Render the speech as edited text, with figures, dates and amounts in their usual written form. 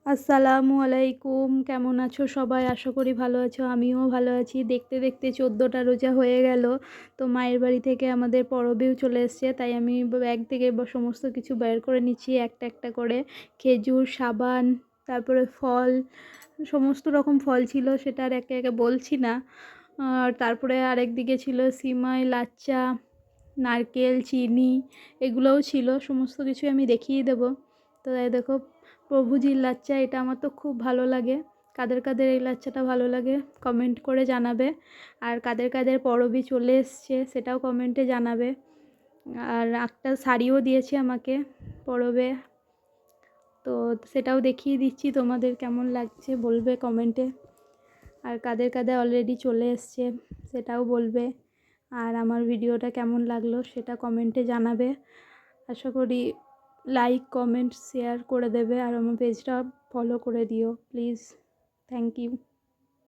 আসসালামু আলাইকুম, কেমন আছো সবাই? আশা করি ভালো আছো, আমিও ভালো আছি। দেখতে দেখতে 14টা রোজা হয়ে গেল। তো মায়ের বাড়ি থেকে আমাদের পরবেও চলে এসছে, তাই আমি ব্যাগ থেকে সমস্ত কিছু বের করে নিচ্ছি একটা একটা করে। খেজুর, সাবান, তারপরে ফল, সমস্ত রকম ফল ছিল, সেটা আর একে একে বলছি না। আর তারপরে আরেকদিকে ছিল সিমাই, লাচ্চা, নারকেল, চিনি, এগুলোও ছিল। সমস্ত কিছুই আমি দেখিয়ে দেবো। তো এই দেখো, প্রভুজির লাচ্চা, এটা আমার তো খুব ভালো লাগে। কাদের কাদের এই লাচ্চাটা ভালো লাগে কমেন্ট করে জানাবে। আর কাদের কাদের পরবই চলে এসছে সেটাও কমেন্টে জানাবে। আর একটা শাড়িও দিয়েছে আমাকে পরবে, তো সেটাও দেখিয়ে দিচ্ছি, তোমাদের কেমন লাগছে বলবে কমেন্টে। আর কাদের কাদের অলরেডি চলে এসছে সেটাও বলবে। আর আমার ভিডিওটা কেমন লাগলো সেটা কমেন্টে জানাবে। আশা করি লাইক, কমেন্ট, শেয়ার করে দেবে। আর আমার পেজটা ফলো করে দিও প্লিজ। Thank you.